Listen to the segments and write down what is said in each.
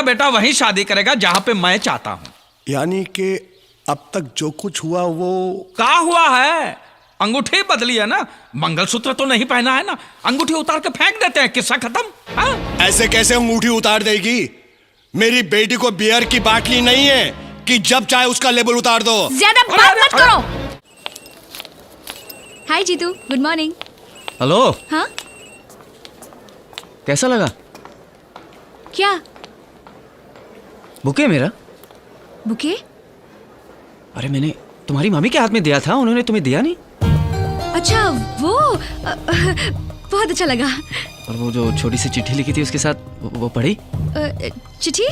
बेटा वहीं शादी करेगा जहां पे मैं चाहता हूं। यानी कि अब तक जो कुछ हुआ वो क्या हुआ है? अंगूठी बदली है ना, मंगलसूत्र तो नहीं पहना है ना, अंगूठी उतार के फेंक देते हैं, किस्सा खत्म। हाँ? ऐसे कैसे अंगूठी उतार देगी? मेरी बेटी को बियर की बाटली नहीं है कि जब चाहे उसका लेबल उतार दो। ज्यादा बात मत करो। हाय जीतू, गुड मॉर्निंग। हेलो। हाँ कैसा लगा? क्या बुके मेरा? बुके? अरे मैंने तुम्हारी मम्मी के हाथ में दिया था, उन्होंने तुम्हें दिया नहीं? अच्छा वो बहुत अच्छा लगा। और वो जो छोटी सी चिट्ठी लिखी थी उसके साथ, वो पढ़ी? चिट्ठी?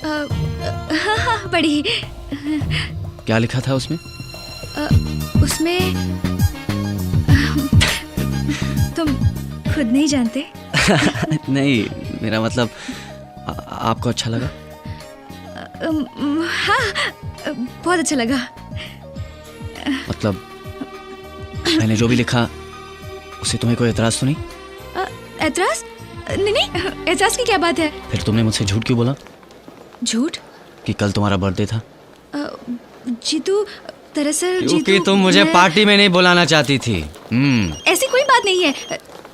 हाँ पढ़ी। क्या लिखा था उसमें? उसमें तुम खुद नहीं जानते। नहीं, मेरा मतलब आपको अच्छा लगा? हाँ बहुत अच्छा लगा। मतलब मैंने जो भी लिखा उसे तुम्हें कोई एतराज तो नहीं? एतराज? नहीं नहीं, एतराज की क्या बात है? फिर तुमने मुझसे झूठ क्यों बोला? झूठ? कि कल तुम्हारा बर्थडे था। जीतू दरअसल क्योंकि तुम मुझे पार्टी में नहीं बुलाना चाहती थी। ऐसी कोई बात नहीं है,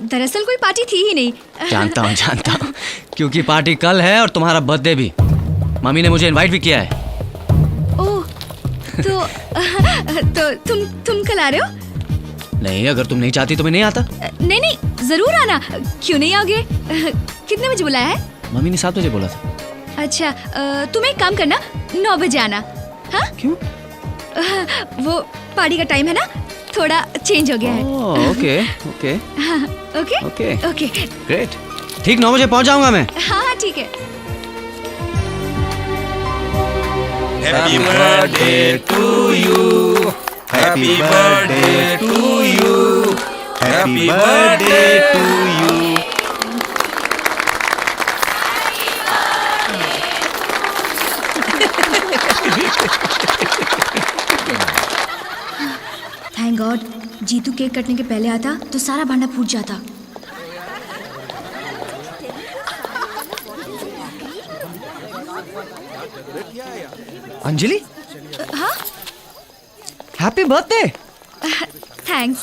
दरअसल कोई पार्टी थी ही नहीं। जानता हूँ क्योंकि पार्टी कल है और तुम्हारा बर्थडे भी। मम्मी ने मुझे इनवाइट भी किया है। ओह तो तुम कल आ रहे हो? नहीं, अगर तुम नहीं चाहती तो मैं नहीं आता। नहीं नहीं जरूर आना। क्यों नहीं आओगे? कितने बजे बुलाया है? मम्मी ने 7 बजे बोला था। अच्छा तुम एक काम करना, 9 बजे आना। हाँ क्यों? वो पार्टी का टाइम है ना, थोड़ा चेंज हो गया है। Okay okay okay okay okay great. ठीक 9 बजे पहुंच जाऊंगा मैं। हाँ ठीक है। Happy birthday to you. Happy birthday to you. Happy birthday to you. Thank God Jeetu cake कटने के पहले आता तो सारा भांडा फूट जाता। अंजलि, हाँ हैप्पी बर्थडे। थैंक्स।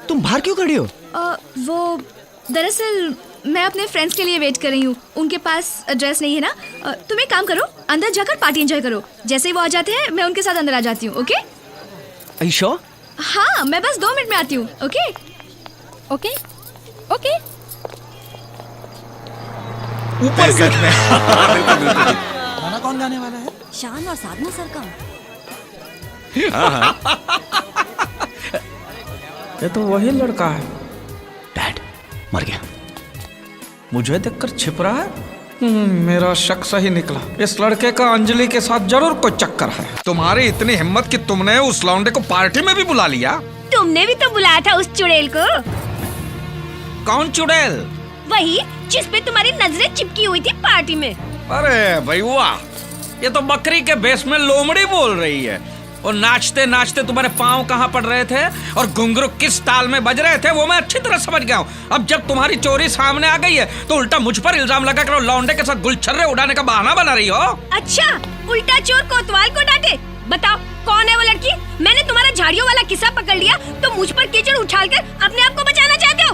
तुम बाहर क्यों खड़ी हो? वो दरअसल मैं अपने फ्रेंड्स के लिए वेट कर रही हूँ, उनके पास ड्रेस नहीं है ना। तुम एक काम करो, अंदर जाकर पार्टी एंजॉय करो। जैसे ही वो आ जाते हैं मैं उनके साथ अंदर आ जाती हूँ। ओके? Are you sure? हाँ मैं बस 2 मिनट में आती हूँ। Okay okay okay. ऊपर सच में गाना कौन गाने वाला है? शान और साधना सरगम। ये तो वही लड़का है। डैड मर गया। मुझे देखकर छिप रहा है। मेरा शक सही निकला। इस लड़के का अंजलि के साथ जरूर कोई चक्कर है। तुम्हारी इतनी हिम्मत कि तुमने उस लौंडे को पार्टी में भी बुला लिया। तुमने भी तो बुलाया था उस चुड़ैल को। कौन चुड़ैल? वही जिस पे तुम्हारी नजरें चिपकी हुई थी पार्टी में। अरे भाई वाह, ये तो बकरी के भेष में लोमड़ी बोल रही है। और नाचते नाचते तुम्हारे पाँव कहाँ पड़ रहे थे और घुंघरू किस ताल में बज रहे थे वो मैं अच्छी तरह समझ गया हूँ। अब जब तुम्हारी चोरी सामने आ गई है तो उल्टा मुझ पर इल्जाम लगा कर लौंडे के साथ गुलछर्रे उड़ाने का बहाना बना रही हो। अच्छा उल्टा चोर कोतवाल को डांटे। बताओ कौन है वो लड़की? मैंने तुम्हारा झाड़ियों वाला किस्सा पकड़ लिया तो मुझ पर कीचड़ उछालकर अपने आप को बचाना चाहते हो?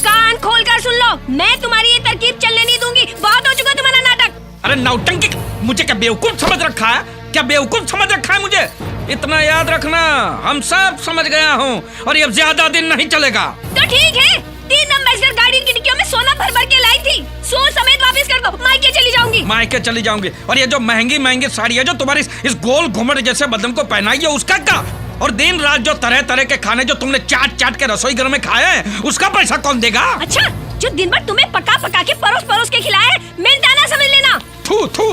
कान खोल कर सुन लो, मैं तुम्हारी ये तरकीब चलने नहीं दूंगी। बहुत हो चुका तुम्हारा नाटक। अरे नौटंकी, मुझे क्या बेवकूफ समझ रखा है? क्या बेवकूफ समझ रखा है मुझे? इतना याद रखना, हम सब समझ गया हूँ और ये अब ज्यादा दिन नहीं चलेगा। तो ठीक है, 3 एम्बेसडर गाड़ी की डिक्कियों में सोना भर भर के लाई थी, सूट समेत वापस कर दो। मायके चली जाऊंगी। मायके चली जाऊंगी। और ये जो महंगी महंगी साड़ी है जो तुम्हारी इस गोल घुमट जैसे बदन को पहनाई है उसका क्या? और दिन रात जो तरह तरह के खाने जो तुमने चाट चाट के रसोई घर में खाए हैं उसका पैसा कौन देगा? अच्छा जो दिन भर तुम्हें पका पका के परोस परोस के खिलाए मिलता ना समझ लेना। थू थू,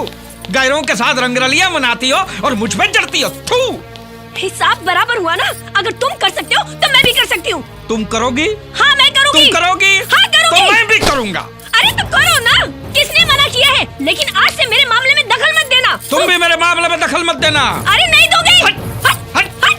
गैरों के साथ रंगरलियां मनाती हो और मुझ पे जड़ती हो। थू। हिसाब बराबर हुआ ना? अगर तुम कर सकते हो तो मैं भी कर सकती हूँ। तुम करोगी? हाँ मैं करूँगी। तुम करोगी? हाँ करूँगी। तो मैं भी करूँगा। अरे तो करो ना, किसने मना किया है? लेकिन आज से मेरे मामले में दखल मत देना। तुम भी मेरे मामले में दखल मत देना। अरे नहीं दोगे। हट, हट, हट, हट।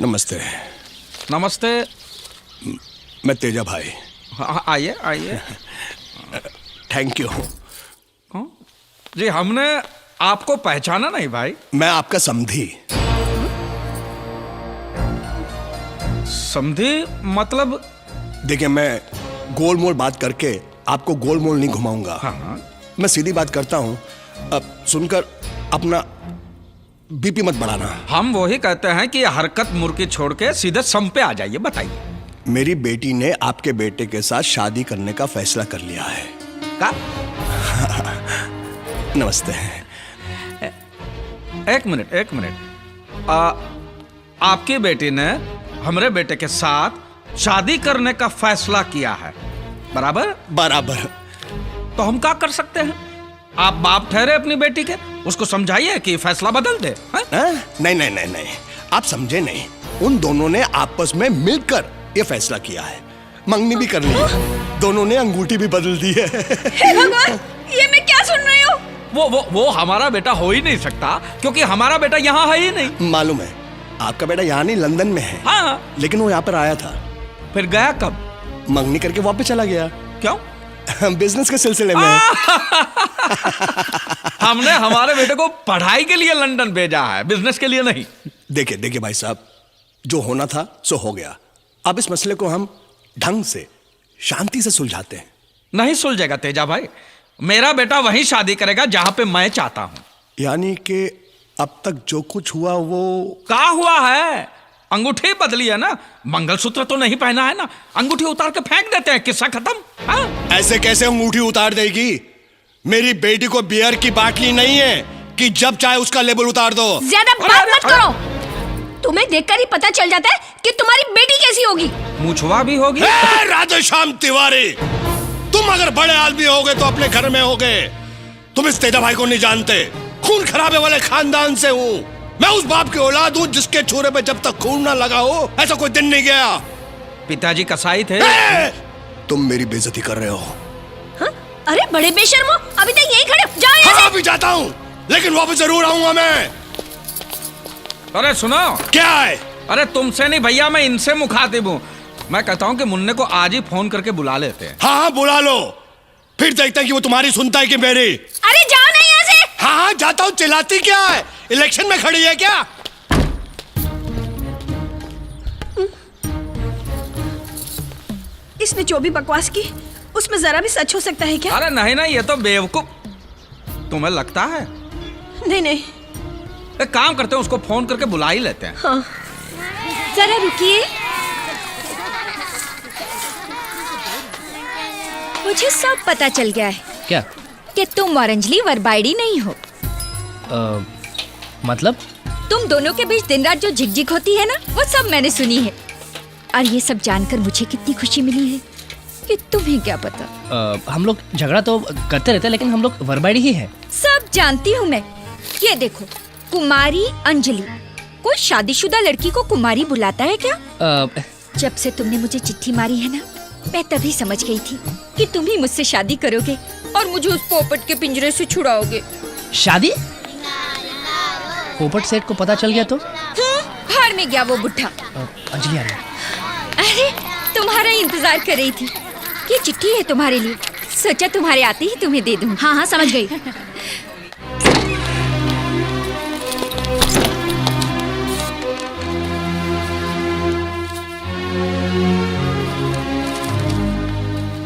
नमस्ते। नमस्ते। मैं तेजा भाई। हाँ, आइए आइए। Thank you. हाँ? जी हमने आपको पहचाना नहीं भाई। मैं आपका समधी। समझी मतलब? देखिए, मैं गोल मोल बात करके आपको गोल मोल नहीं घुमाऊंगा। हाँ। मैं सीधी बात करता हूं। अब सुनकर अपना बीपी मत बढ़ाना। हम वही कहते हैं कि हरकत मुर्की छोड़ के सीधे सम पे आ जाइए। बताइए। मेरी बेटी ने आपके बेटे के साथ शादी करने का फैसला कर लिया है। का? नमस्ते। एक मिनट। आपकी बेटी ने हमारे बेटे के साथ शादी करने का फैसला किया है, बराबर? बराबर। तो हम क्या कर सकते हैं? आप बाप ठहरे अपनी बेटी के, उसको समझाइए कि फैसला बदल दे। नहीं, आप समझे नहीं। उन दोनों ने आपस में मिलकर ये फैसला किया है। मंगनी भी कर ली है, दोनों ने अंगूठी भी बदल दी है। हे भगवान, ये मैं क्या सुन रही हूँ? वो हमारा बेटा हो ही नहीं सकता, क्योंकि हमारा बेटा यहाँ है ही नहीं। मालूम है, आपका बेटा यहाँ नहीं लंदन में है। हाँ। लेकिन वो यहाँ पर आया था। फिर गया कब? मंगनी करके वापस चला गया। क्यों? बिजनेस के सिलसिले में। हमने हमारे बेटे को पढ़ाई के लिए लंदन भेजा है, बिजनेस के लिए नहीं। देखिए भाई साहब, जो होना था सो हो गया। अब इस मसले को हम ढंग से, शांति से सुलझाते हैं। नहीं सुलझेगा तेजा भाई। मेरा बेटा वहीं शादी करेगा जहां पे मैं चाहता हूं। यानी कि अब तक जो कुछ हुआ वो क्या हुआ है? अंगूठी बदली है ना, मंगलसूत्र तो नहीं पहना है ना। अंगूठी उतार के फेंक देते हैं, किस्सा खत्म। हाँ? ऐसे कैसे अंगूठी उतार देगी? मेरी बेटी को बियर की बाटली नहीं है कि जब चाहे उसका लेबल उतार दो। ज्यादा बात मत करो। तुम्हें देखकर ही पता चल जाता है कि तुम्हारी बेटी कैसी होगी। मूछवा भी होगी। राधेश्याम तिवारी, तुम अगर बड़े आदमी होगे तो अपने घर में होगे। तुम इस तेजा भाई को नहीं जानते। खून खराबे वाले खानदान से हूँ। मैं उस बाप की औलाद हूँ जिसके छोरे पे जब तक खून ना लगा हो ऐसा कोई दिन नहीं गया। पिताजी कसाई थे। तुम मेरी बेइज्जती कर रहे हो। हाँ? अरे बड़े बेशर्मो, अभी तक यही खड़े जाओ यहाँ से। हाँ, अभी जाता हूँ, लेकिन वापस जरूर आऊंगा मैं। अरे सुनो। क्या है? अरे तुमसे नहीं भैया, मैं इनसे मुखातिब हूँ। मैं कहता हूँ कि मुन्ने को आज ही फोन करके बुला लेते हैं। हाँ, बुला लो, फिर देखते हैं कि वो तुम्हारी सुनता है कि मेरी। अरे जाओ ना यहाँ से। हाँ, जाता हूँ। चिल्लाती क्या है? इलेक्शन में खड़ी है क्या? इसने जो भी बकवास की उसमें जरा भी सच हो सकता है क्या? अरे नहीं, ये तो बेवकूफ। तुम्हें लगता है? नहीं। एक काम करते हैं, उसको फोन करके बुला ही लेते हैं। हाँ। जरा रुकिए। मुझे सब पता चल गया है। क्या? कि तुम और अंजलि वरबाइडी नहीं हो। मतलब? तुम दोनों के बीच दिन रात जो झिकझिक होती है ना, वो सब मैंने सुनी है। और ये सब जानकर मुझे कितनी खुशी मिली है कि तुम्हें क्या पता। हम लोग झगड़ा तो करते रहते हैं, लेकिन हम लोग वरबाइडी ही हैं। सब जानती हूँ मैं। ये देखो, कुमारी अंजलि। कोई शादीशुदा लड़की को कुमारी बुलाता है क्या? जब से तुमने मुझे चिट्ठी मारी है ना, मैं तभी समझ गई थी कि तुम ही मुझसे शादी करोगे और मुझे उस पोपट के पिंजरे से छुड़ाओगे। शादी? पोपट सेठ को पता चल गया तो? भाड़ में गया वो बुढ़ा। अंजलि आ रही। अरे तुम्हारा इंतजार कर रही थी। ये चिट्ठी है तुम्हारे लिए, सोचा तुम्हारे आते ही तुम्हें दे दूं। हाँ समझ गई।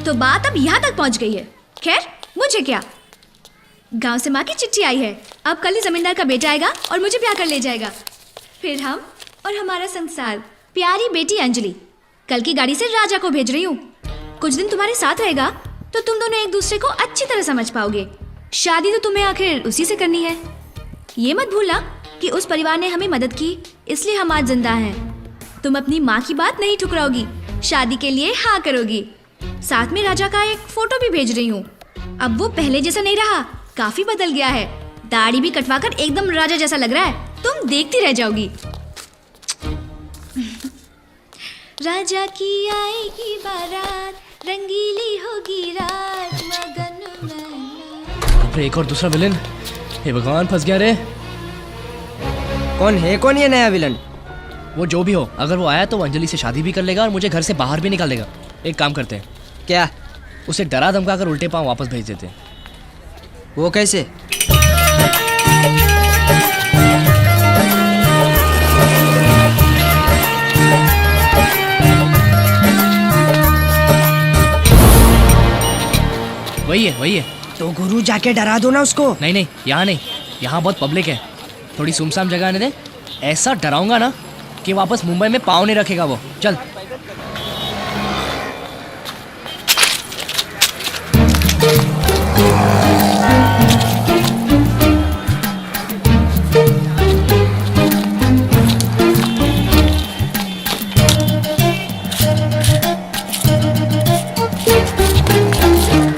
तो बात अब यहाँ तक पहुँच गई है। खैर मुझे क्या, गांव से माँ की चिट्ठी आई है। अब कल ही जमींदार का बेटा आएगा और मुझे ब्याह कर ले जाएगा। फिर हम और हमारा संसार। प्यारी बेटी अंजलि, कल की गाड़ी से राजा को भेज रही हूँ। कुछ दिन तुम्हारे साथ रहेगा तो तुम दोनों एक दूसरे को अच्छी तरह समझ पाओगे। शादी तो तुम्हें आखिर उसी से करनी है। ये मत भूलना कि उस परिवार ने हमें मदद की, इसलिए हम आज जिंदा हैं। तुम अपनी माँ की बात नहीं ठुकराओगी, शादी के लिए हाँ करोगी। साथ में राजा का एक फोटो भी भेज रही हूँ। अब वो पहले जैसा नहीं रहा, काफी बदल गया है। दाढ़ी भी कटवाकर एकदम राजा जैसा लग रहा है। तुम देखती रह जाओगी। राजा की आएगी बारात, रंगीली होगी रात, मगन में। अरे एक और दूसरा विलेन। हे भगवान, फंस गया रे। कौन है ये नया विलन? वो जो भी हो, अगर वो आया तो वो अंजलि से शादी भी कर लेगा और मुझे घर से बाहर भी निकाल देगा। एक काम करते हैं, क्या? उसे डरा धमका कर उल्टे पांव वापस भेज देते हैं। वो कैसे? वही है। तो गुरु जाके डरा दो ना उसको। नहीं, यहाँ नहीं, यहाँ बहुत पब्लिक है, थोड़ी सुमसाम जगह आने दे। ऐसा डराऊंगा ना कि वापस मुंबई में पाँव नहीं रखेगा वो। चल।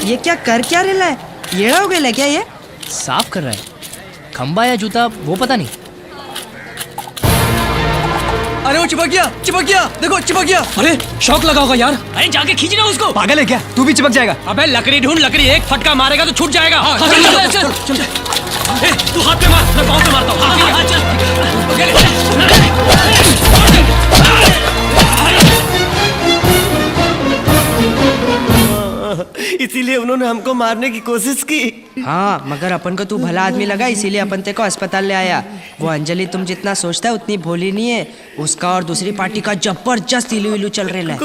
ये क्या कर क्या रहा है? येड़ा हो गया क्या ये? साफ कर रहा है, खंबा या जूता वो पता नहीं। अरे वो चिपक गया, देखो चिपक गया। अरे शौक लगा होगा यार। अरे जाके खींचना उसको। पागल है क्या? तू भी चिपक जाएगा। अबे लकड़ी ढूंढ, लकड़ी एक फटका मारेगा तो छूट जाएगा। चल। तू हाथ पे मार, मैं पाँव पे मारता हूँ। इसीलिए उन्होंने हमको मारने की कोशिश की। हाँ, मगर अपन को तू भला आदमी लगा, इसीलिए अपन तेरे को अस्पताल ले आया। वो अंजलि तुम जितना सोचता है उतनी भोली नहीं है। उसका और दूसरी पार्टी का जबरदस्त इलू चल रहा है।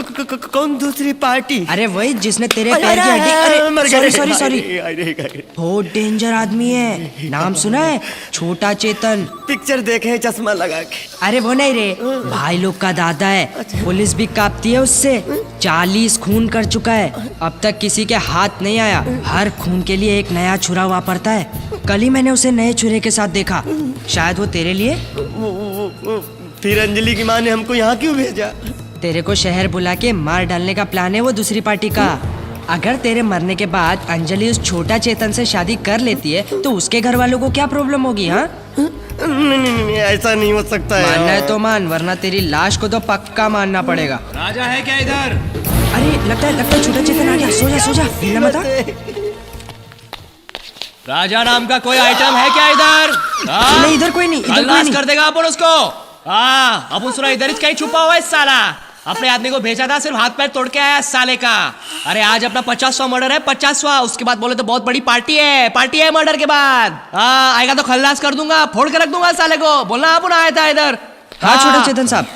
कौन दूसरी पार्टी? अरे वही जिसने तेरे पैर की हड्डी। अरे सॉरी। अरे बहुत डेंजर आदमी है। नाम सुना है? छोटा चेतन। पिक्चर देखे हैं चश्मा लगा के। अरे वो नहीं रे, भाई लोग का दादा है। पुलिस भी कांपती है उससे। 40 खून कर चुका है, अब तक किसी के हाथ नहीं आया। हर खून के लिए एक नया छुरा वापरता है। कल ही मैंने उसे नए छुरे के साथ देखा। शायद वो तेरे लिए। फिर अंजलि की माँ ने हमको यहाँ क्यों भेजा? तेरे को शहर बुला के मार डालने का प्लान है वो दूसरी पार्टी का। अगर तेरे मरने के बाद अंजलि उस छोटा चेतन से शादी कर लेती है तो उसके घर वालों को क्या प्रॉब्लम होगी? हाँ, नहीं, ऐसा नहीं हो सकता है। मानना है तो मान, वरना तेरी लाश को तो पक्का मानना पड़ेगा। राजा है क्या इधर? अरे लगता है छोटा चेतन आ गया। सो जा हिलना मत। राजा नाम का कोई आइटम है क्या इधर? नहीं, इधर कोई नहीं। खल्लास कर देगा अपन उसको। अपन सुना इधर कहीं छुपा हुआ है साला। अपने आदमी को भेजा था, सिर्फ हाथ पैर तोड़ के आया साले का। अरे आज अपना 50वां मर्डर है, 50वां। उसके बाद बोले तो बहुत बड़ी पार्टी है मर्डर के बाद। आएगा तो खल्लास कर दूंगा, फोड़ के रख दूंगा साले को। बोलना अपन आया था इधर। हाँ छोटा चेतन साहब।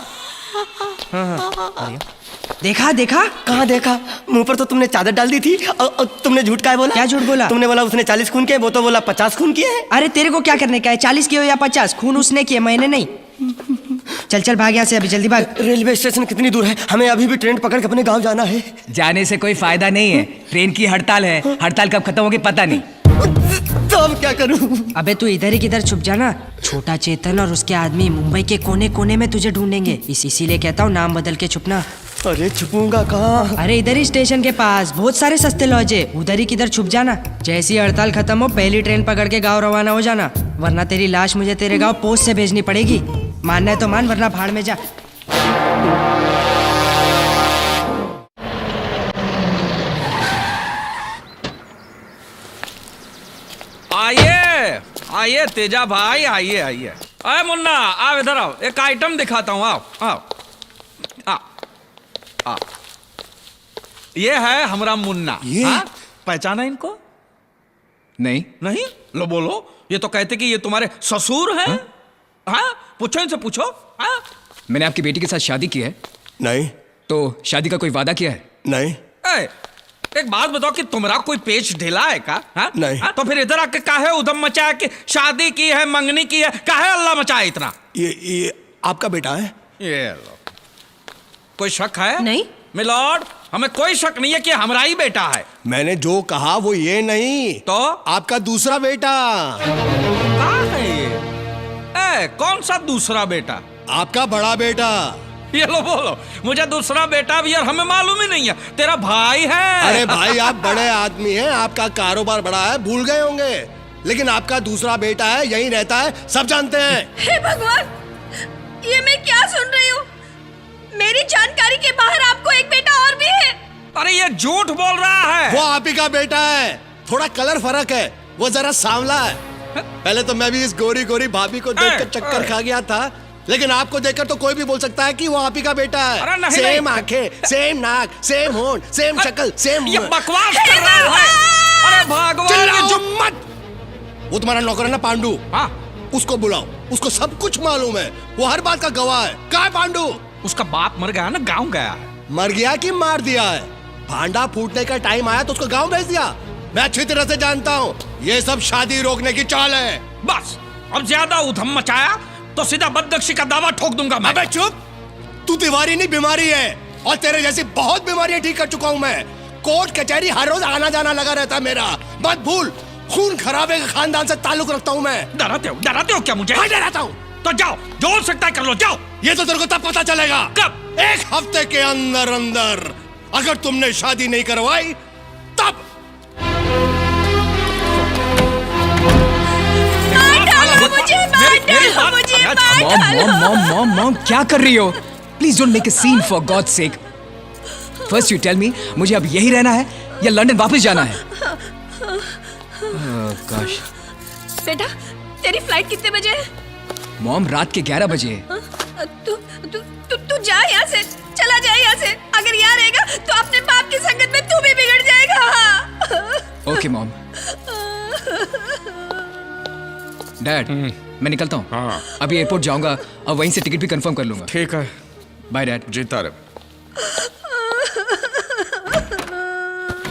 हाँ। देखा? कहाँ देखा? मुंह पर तो तुमने चादर डाल दी थी। और तुमने झूठ का बोला? क्या झूठ बोला? तुमने बोला उसने 40 खून किए, वो तो बोला 50 खून किए हैं। अरे तेरे को क्या करने का है? 40 किए या 50? खून उसने किए, मैंने नहीं। चल भाग यहाँ से, अभी जल्दी भाग। रेलवे स्टेशन कितनी दूर है? हमें अभी भी ट्रेन पकड़ के अपने गांव जाना है। जाने से कोई फायदा नहीं है, ट्रेन की हड़ताल है। हड़ताल कब खत्म होगी पता नहीं। तो अब क्या करूं? अबे तू इधर ही किधर छुप जाना। छोटा चेतन और उसके आदमी मुंबई के कोने कोने में तुझे ढूंढेंगे। इसीलिए कहता हूँ नाम बदल के छुपना। अरे छुपूंगा कहाँ? अरे इधर ही स्टेशन के पास बहुत सारे सस्ते लॉज है, उधर ही किधर छुप जाना। जैसी हड़ताल खत्म हो पहली ट्रेन पकड़ के गाँव रवाना हो जाना, वरना तेरी लाश मुझे तेरे गाँव पोस्ट से भेजनी पड़ेगी। मानना है तो मान, वरना भाड़ में जा। आइए तेजा भाई, आइए। अरे मुन्ना आओ, इधर आओ, एक आइटम दिखाता हूँ। आओ। ये है हमारा मुन्ना। ये? पहचाना इनको? नहीं। लो बोलो। ये तो कहते कि ये तुम्हारे ससुर हैं। हाँ, पूछो इनसे, पूछो। हाँ? मैंने आपकी बेटी के साथ शादी की है, नहीं तो शादी का कोई वादा किया है? नहीं एक बात बताओ कि तुम्हारा कोई पेच ढीला है का? हाँ? नहीं। हाँ? तो फिर इधर आके काहे उधम मचाया कि शादी की है, मंगनी की है? काहे अल्लाह मचाया इतना? ये आपका बेटा है? ये लो। कोई शक है? नहीं मिलॉर्ड, हमें कोई शक नहीं है कि हमारा ही बेटा है। मैंने जो कहा वो ये नहीं, तो आपका दूसरा बेटा। कहाँ है ये? कौन सा दूसरा बेटा? आपका बड़ा बेटा। ये लो बोलो, मुझे दूसरा बेटा भी यार हमें मालूम ही नहीं है। तेरा भाई है। अरे भाई आप बड़े आदमी हैं, आपका कारोबार बड़ा है, भूल गए होंगे। लेकिन आपका दूसरा बेटा है, यहीं रहता है, सब जानते हैं। हे भगवान, ये मैं क्या सुन रही हूँ? मेरी जानकारी के बाहर आपको एक बेटा और भी है। अरे ये झूठ बोल रहा है। वो आप ही का बेटा है, थोड़ा कलर फर्क है, वो जरा सांवला है। पहले तो मैं भी इस गोरी गोरी भाभी को देखकर चक्कर खा गया था, लेकिन आपको देखकर तो कोई भी बोल सकता है कि वो आप ही का बेटा अरे है। नहीं, सेम नहीं। आंखें, सेम नाक, सेम होंठ, सेम शक्ल, सेम। ये बकवास कर रहा है। अरे भगवान, ये चिल्लाओ जो मत। वो तुम्हारा नौकर है ना पांडु, हाँ, उसको बुलाओ, उसको सब कुछ मालूम है, वो हर बात का गवाह है। कहाँ है पांडु? उसका बाप मर गया ना, गांव गया है। मर गया कि मार दिया है? भांडा फूटने का टाइम आया तो उसको गांव भेज दिया। मैं अच्छी तरह से जानता हूँ, ये सब शादी रोकने की चाल है। बस अब ज्यादा उधम मचाया तो सीधा बदनक्षी का दावा ठोक दूंगा मैं। अबे चुप, तू तिवारी नहीं बीमारी है, और तेरे जैसी बहुत बीमारियां ठीक कर चुका हूं मैं। कोर्ट कचहरी हर रोज आना जाना लगा रहता है मेरा। मत भूल, खून खराबे के खानदान से ताल्लुक रखता हूं मैं। डराते हो क्या मुझे? हाँ, डराता हूं। तो जाओ, जो हो सकता है कर लो, जाओ। ये तो तेरे को तब पता चलेगा। कब? 1 हफ्ते के अंदर अंदर। अगर तुमने शादी नहीं करवाई तब। मॉम क्या कर रही हो? Please don't make a scene for God sake. First you tell me, मुझे अब यही रहना है या लंदन वापस जाना है? गॉश बेटा, तेरी फ्लाइट कितने बजे है? मॉम, रात के 11 बजे है। तू तू तू तू जा यहाँ से, चला जा यहाँ से। अगर यहाँ रहेगा तो अपने बाप की संगत में तू भी बिगड़ जाएगा। Okay mom. डैड, मैं निकलता हूँ। हाँ। अभी एयरपोर्ट जाऊंगा और वहीं से टिकट भी कंफर्म कर लूंगा। ठीक है, बाय डैड। जीता रहे।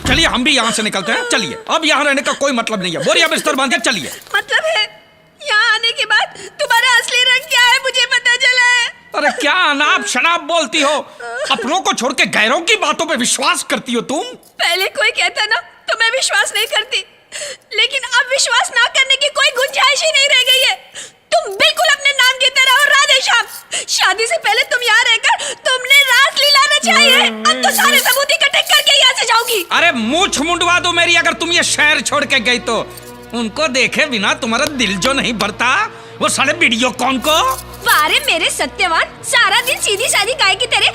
चलिए हम भी यहाँ से निकलते हैं। चलिए, अब यहाँ रहने का कोई मतलब नहीं है। बोरिया बिस्तर बांध के चलिए। मतलब है यहाँ आने के बाद तुम्हारा असली रंग क्या है मुझे पता चला है। अरे क्या अनाप शनाप बोलती हो? अपनों को छोड़ के गैरों की बातों पे विश्वास करती हो तुम? पहले कोई कहता ना तो मैं विश्वास नहीं करती, लेकिन अब विश्वास ना करने की कोई गुंजाइश ही नहीं रह गई है। तुम बिल्कुल अपने नाम की तरह हो राधे श्याम। शादी से पहले तुम यहाँ रहकर तुमने रासलीला रचाई है। अब तो सारे सबूत इकट्ठे करके यहाँ से जाओगी। अरे मूंछ मुंडवा दो मेरी, अगर तुम ये शहर छोड़ के गई तो। उनको देखे बिना तुम्हारा दिल जो नहीं भरता, वो साले वीडियो कौन को। वारे मेरे सत्यवान, सारा दिन सीधी सादी गाय की तरह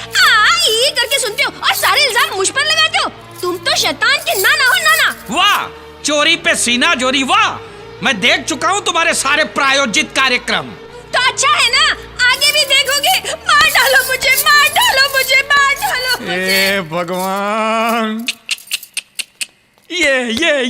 ई करके सुनते हो और सारे इल्जाम मुझ पर लगाते हो। तुम तो शैतान के नाना हो, नाना। वाह, चोरी पे सीना जोरी, वाह। मैं देख चुका हूँ तुम्हारे सारे प्रायोजित कार्यक्रम। तो अच्छा है ना, आगे भी देखोगे। मार डालो मुझे, मार डालो मुझे, मार डालो मुझे। भगवान, ये